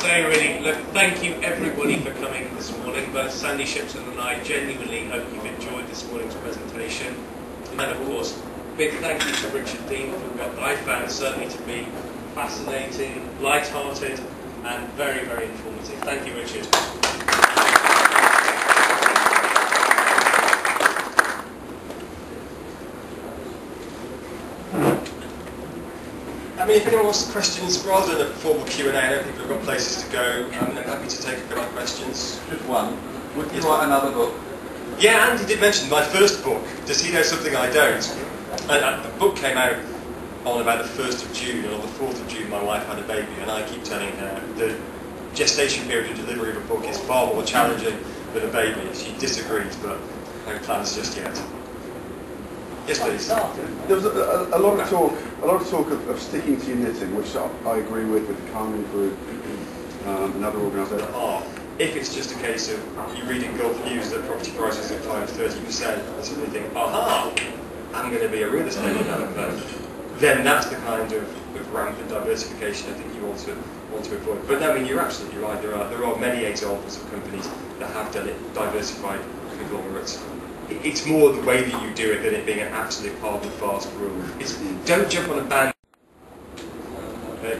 So really, look, thank you everybody for coming this morning, both Sandy Shipton and I genuinely hope you've enjoyed this morning's presentation. And of course, big thank you to Richard Dean for what I found certainly to be fascinating, light-hearted and very, very informative. Thank you, Richard. I mean, if anyone wants questions, rather than a formal Q&A, I know people have got places to go. I'm happy to take a couple of questions. Just one. Would you write another book? Yeah, Andy did mention my first book. Does he know something I don't? The book came out on about the 1st of June, and on the 4th of June my wife had a baby, and I keep telling her the gestation period of delivery of a book is far more challenging than a baby. She disagrees, but no plans just yet. Yes, please. There was a lot of talk of sticking to your knitting, which I agree with the Carmen Group and other organisations. If it's just a case of you reading Gulf News that property prices have climbed 30%, and suddenly think, aha, I'm going to be a real estate developer, then that's the kind of rampant diversification I think you want to avoid. But I mean, you're absolutely right. There are many examples of companies that have done it, diversified conglomerates. It's more the way that you do it than it being an absolute hard and fast rule. It's don't jump on a band.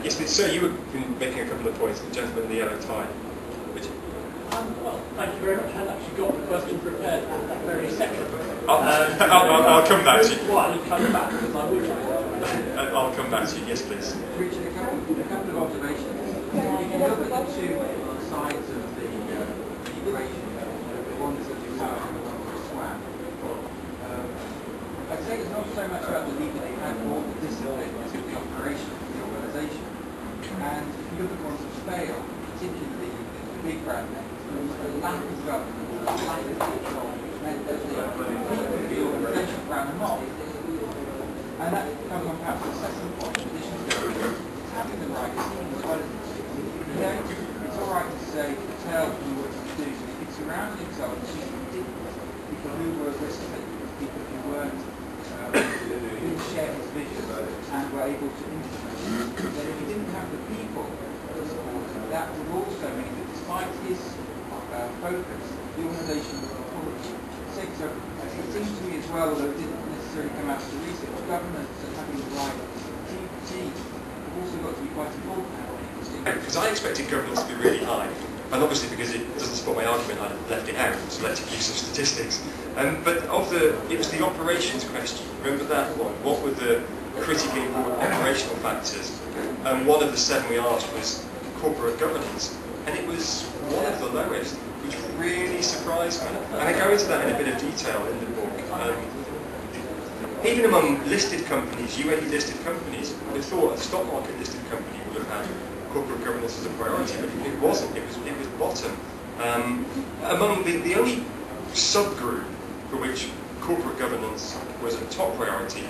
Yes, but sir, you were making a couple of points. The gentleman in the yellow tie. Well, thank you very much. I had actually got the question prepared at that very second. I'll come back to you. Well, I'll come back because I will. I'll come back to you. Yes, please. Richard, a couple of observations. If you look at the two sides of the equation, the ones that you have and the ones that swam, I'd say it's not so much about the legal aid and more the discipline to the operation of the organisation. And if you look at ones that fail, particularly the big brand names, there was a lack of governance, a lack of control, which meant that the people of the organisation ran amok. And that comes on perhaps the second point, in addition to having the right team as well as it's all right to say, to tell you what to do, but if it's surrounding yourself with people who were risk takers, people who weren't, who shared his vision and were able to implement it, then if you didn't have the people to support him, that would also mean that despite his focus, the organisation would fall. So it seems to me as well, although it didn't necessarily come out of the research, governance and having the right team have also got to be quite important. Because I expected governance to be really high, and obviously because it doesn't support my argument, I left it out, selective use of statistics. But it was the operations question. Remember that one? What were the critically important operational factors? And one of the 7 we asked was corporate governance, and it was one of the lowest, which really surprised me. And I go into that in a bit of detail in the book. Even among listed companies, UAE listed companies, I thought a stock market listed company would have had corporate governance as a priority, but it wasn't. It was bottom. Among the only subgroup for which corporate governance was a top priority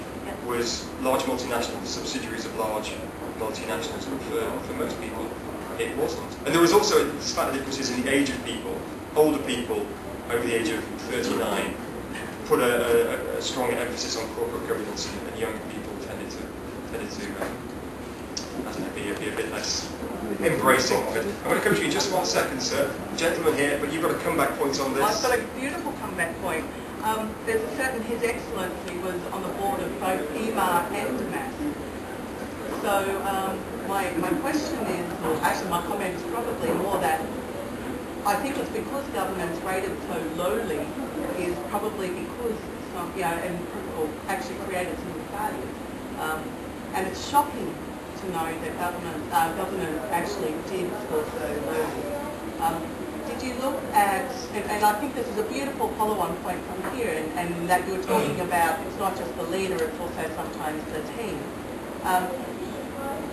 was large multinationals, subsidiaries of large multinationals, but for most people it wasn't. And there was also slight differences in the age of people. Older people over the age of 39 put a strong emphasis on corporate governance, and younger people tended to I don't know, be a bit less embracing of it. I'm going to come to you in just 1 second, sir. Gentleman here, but you've got a comeback point on this. I've got a beautiful comeback point. There's a certain His Excellency was on the board of both EMA and DAMAS. So my question is, or actually my comment is probably more that I think it's because government's rated so lowly is probably because some, and actually created some failures. And it's shocking to know that government actually did score so lowly. Did you look at, and I think this is a beautiful follow-on point from here, and that you were talking about it's not just the leader, it's also sometimes the team.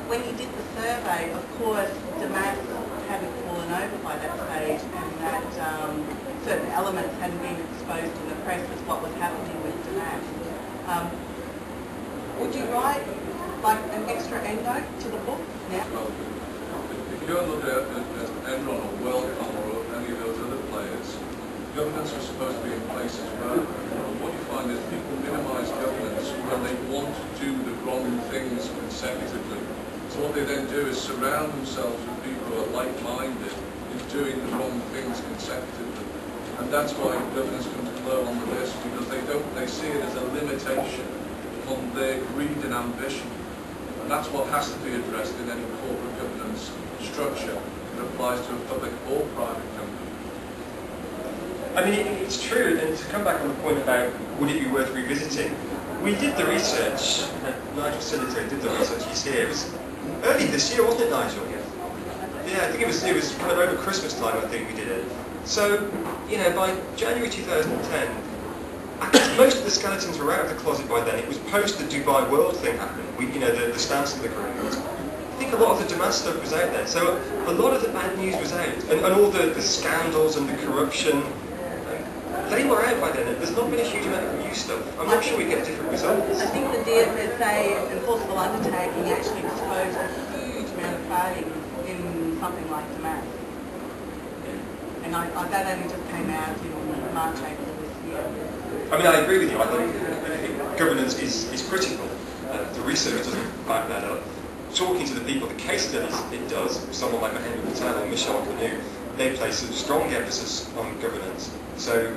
When you did the survey, of course, DAMAS hadn't fallen over by that stage, and that certain elements hadn't been exposed in the press as what was happening with DAMAS. Would you write like an extra endnote to the book now? Well, if you go and look at Enron or WorldCom or any of those other players, governance is supposed to be in place as well. And what you find is people minimise governance when they want to do the wrong things consecutively. So what they then do is surround themselves with people who are like-minded in doing the wrong things consecutively. And that's why governors come to blow on the list, because they see it as a limitation on their greed and ambition. And that's what has to be addressed in any corporate governance structure that applies to a public or private company. I mean, it's true, and to come back on the point about would it be worth revisiting, we did the research, Nigel Sillitoe did the research, he's here, it was early this year, wasn't it, Nigel? Yeah, I think it was kind of over Christmas time, I think we did it. So, you know, by January 2010, most of the skeletons were out of the closet by then. It was post the Dubai World thing happened, the stance of the agreement. I think a lot of the demand stuff was out there. So a lot of the bad news was out. And all the scandals and the corruption, they were out by then. There's not been a huge amount of new stuff. I'm not sure we get different results. I think the DFSA enforceable undertaking actually exposed a huge amount of failings in something like demand. And that only just came out in March, April this year. I mean, I agree with you. I think governance is critical. The research doesn't back that up. Talking to the people, the case studies it does, someone like Mahendra Patel and Michel Canu, they place a strong emphasis on governance. So,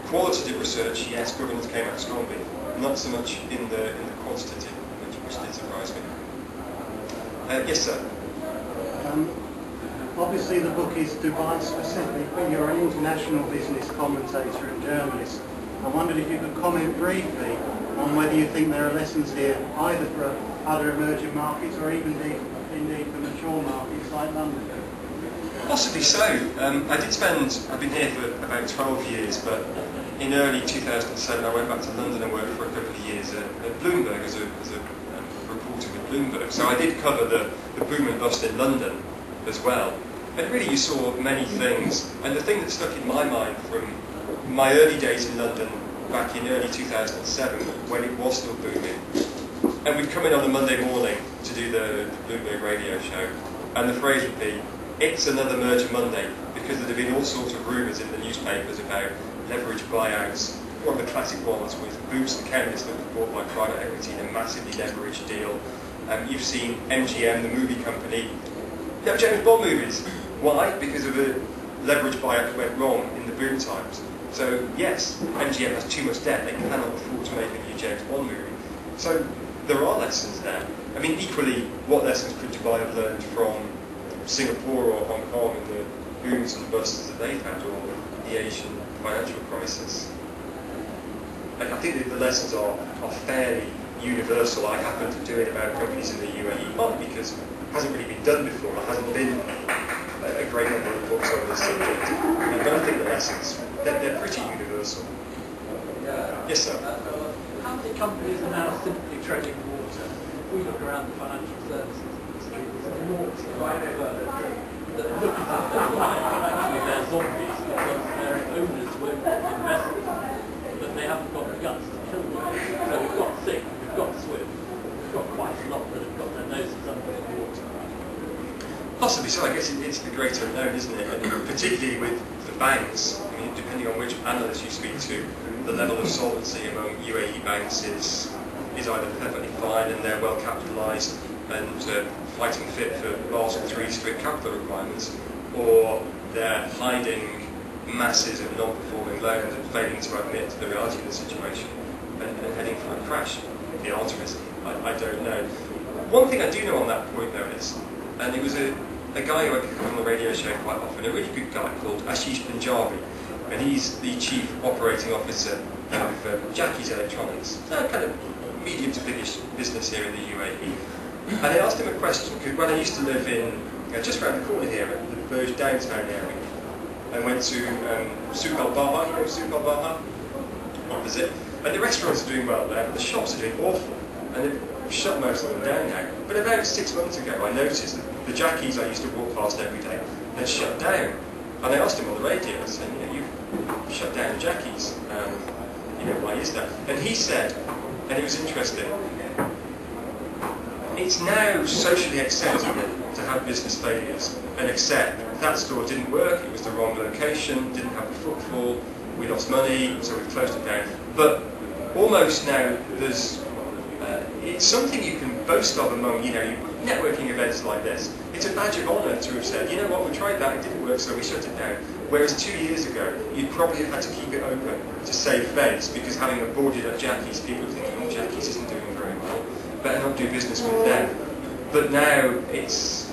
qualitative research, yes, governance came out strongly. Not so much in the quantitative, which did surprise me. Yes, sir. Obviously the book is Dubai specific, but you're an international business commentator and journalist. I wondered if you could comment briefly on whether you think there are lessons here either for other emerging markets or even indeed for mature markets like London. Possibly so. I've been here for about 12 years, but in early 2007 I went back to London and worked for a couple of years at Bloomberg as a reporter with Bloomberg. So I did cover the boom and bust in London as well. And really you saw many things, and the thing that stuck in my mind from my early days in London back in early 2007 when it was still booming, and we'd come in on a Monday morning to do the Bloomberg radio show, and the phrase would be, it's another merger Monday, because there had been all sorts of rumours in the newspapers about leveraged buyouts. One of the classic ones was Boots the Chemist that was bought by private equity in a massively leveraged deal. You've seen MGM, the movie company, no James Bond movies. Why? Because of a leveraged buyout that went wrong in the boom times. So yes, MGM has too much debt, they cannot afford to make a new James Bond movie. So there are lessons there. I mean, equally, what lessons could Dubai have learned from Singapore or Hong Kong and the booms and busts that they've had, or the Asian financial crisis? I think that the lessons are fairly universal. I happen to do it about companies in the UAE, partly because it hasn't really been done before. There hasn't been a great number of books on this subject. But I think the lessons, they're pretty universal. Yes, sir? How many companies are now simply trading water? If we look around the financial services industry, there's an enormous amount of that look as if they're alive, but actually they're zombies because their owners won't invest in them, but they haven't got the guts to kill them. So we've got Sing, we've got Swift, we've got quite a lot that have got their noses under the water. Possibly so. I guess it's the great unknown, isn't it? And particularly with the banks. I mean, depending on which analyst you speak to, the level of solvency among UAE banks is either perfectly fine and they're well capitalised and fighting fit for Basel III strict capital requirements, or they're hiding masses of non-performing loans and failing to admit to the reality of the situation and heading for a crash. The answer is, I don't know. One thing I do know on that point though is, and it was a guy who I come on the radio show quite often, a really good guy called Ashish Punjabi, and he's the chief operating officer of Jackie's Electronics, a kind of medium to biggish business here in the UAE. And I asked him a question, because when I used to live in, just around the corner here, at the Burj downtown area, I went to Souk al-Baha, you know Souk al-Baha? Opposite. And the restaurants are doing well there, but the shops are doing awful. And they've shut most of them down now. But about 6 months ago, I noticed that the Jackies I used to walk past every day had shut down. And I asked him on the radio, I said, you've shut down the Jackies. Why is that? And he said, and it was interesting, it's now socially acceptable to have business failures and accept that store didn't work, it was the wrong location, didn't have the footfall, we lost money, so we've closed it down. But almost now there's, it's something you can boast of among, networking events like this, it's a badge of honour to have said, you know what, we tried that, it didn't work, so we shut it down. Whereas 2 years ago, you'd probably have had to keep it open to save face, because having a boarded up Jackie's, people were thinking, oh, Jackie's isn't doing very well, better not do business with them. But now it's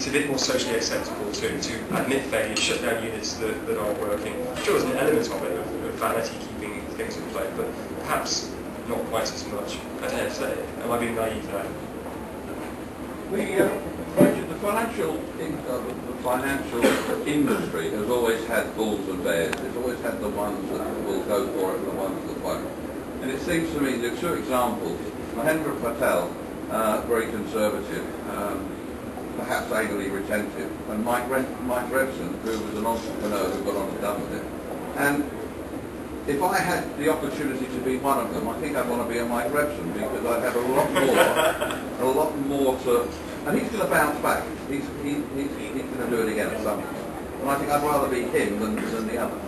a bit more socially acceptable to admit failure, shut down units that aren't working. Sure, there's an element of it, of vanity keeping things in play, but perhaps not quite as much. I don't know, so, am I being naive there? The financial industry has always had bulls and bears. It's always had the ones that will go for it and the ones that won't. And it seems to me there are two examples. Mahendra Patel, very conservative, perhaps anally retentive, and Mike Revson, who was an entrepreneur who got on and done with it. And if I had the opportunity to be one of them, I think I'd want to be a Mike Revson, because I'd have a lot more to, and he's going to bounce back. He's going to do it again at some point. And I think I'd rather be him than the other.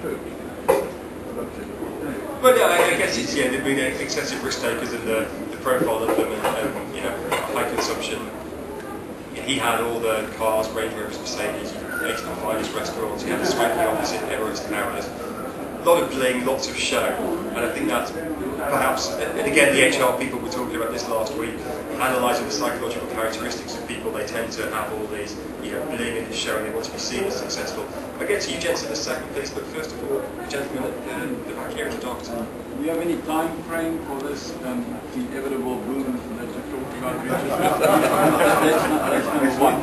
True. Well, yeah, I guess it's the being excessive risk takers and the profile of them, and you know, high consumption. He had all the cars, Range Rovers, Mercedes, ate the finest restaurants. He had the swanky office in Everest Towers. A lot of bling, lots of show, and I think that's perhaps. And again, the HR people were talking about this last week, analysing the psychological characteristics of people. They tend to have all these, you know, bling and show, and they want to be seen as successful. I'll get to you, gents, in a second, please. But first of all, gentlemen at the back here in the doctor. Do you have any time frame for this inevitable boom that you talked about, Richard? That's number one.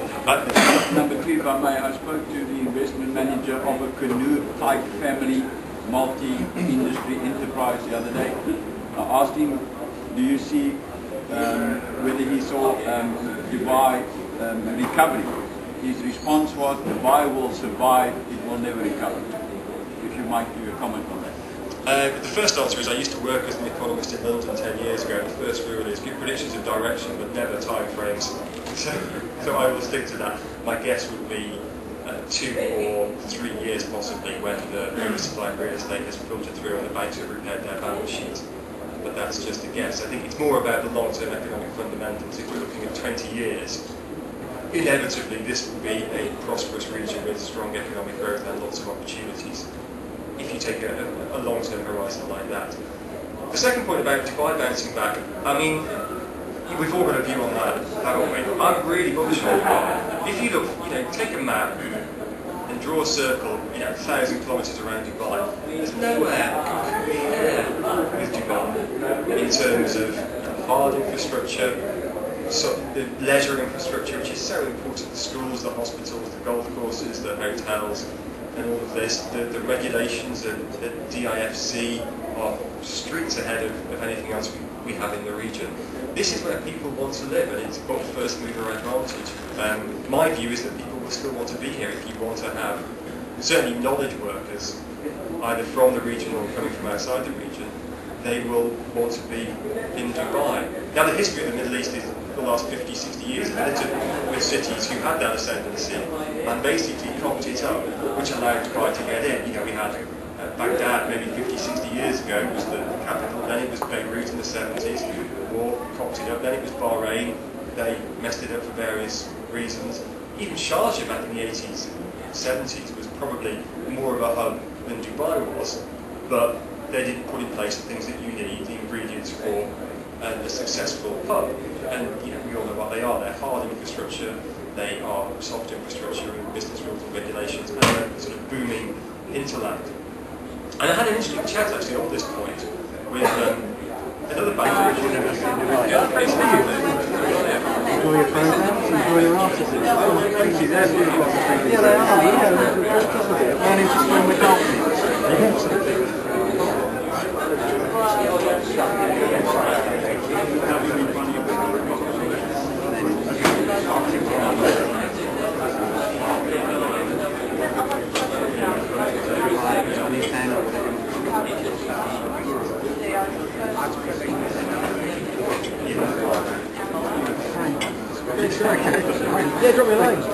Number two, if I may, I spoke to the investment manager of a canoe-type family multi-industry enterprise the other day. I asked him, do you see whether he saw Dubai recovery? His response was, Dubai will survive, it will never recover. If you might give a comment on that. The first answer is I used to work as an economist in London 10 years ago. The first rule is give predictions of direction but never time frames. So I will stick to that. My guess would be 2 or 3 years possibly, when the oversupply of real estate has filtered through and the banks have repaired their balance sheets. But that's just a guess. I think it's more about the long-term economic fundamentals. If we're looking at 20 years, inevitably this will be a prosperous region with strong economic growth and lots of opportunities, if you take a long-term horizon like that. The second point about Dubai bouncing back, I mean, we've all got a view on that, haven't we? I'm really bullish on Dubai. If you look, you know, take a map and draw a circle, you know, 1,000 kilometres around Dubai, there's nowhere that can compare with Dubai in terms of hard infrastructure, so the leisure infrastructure, which is so important, the schools, the hospitals, the golf courses, the hotels, and all of this, the regulations at DIFC are streets ahead of anything else we have in the region. This is where people want to live, and it's got first mover advantage. My view is that people will still want to be here if you want to have certainly knowledge workers, either from the region or coming from outside the region. They will want to be in Dubai. Now, the history of the Middle East is the last 50, 60 years littered with cities who had that ascendancy and basically propped it up, which allowed Dubai to get in. You know, we had Baghdad maybe 50, 60 years ago was the capital, then it was Beirut in the 70s, the war propped it up, then it was Bahrain, they messed it up for various reasons. Even Sharjah back in the 80s, 70s was probably more of a hub than Dubai was, but they didn't put in place the things that you need, the ingredients for a successful hub. And you know, we all know what they are. They're hard infrastructure, they are soft infrastructure and business rules and regulations, and they're sort of booming hinterland. And I had an interesting chat actually on this point with another banker. Enjoy your programs, enjoy your artists. Thank you, they're beautiful. Yeah, they are, yeah, they're interested in the culture. Yeah, drop me a line.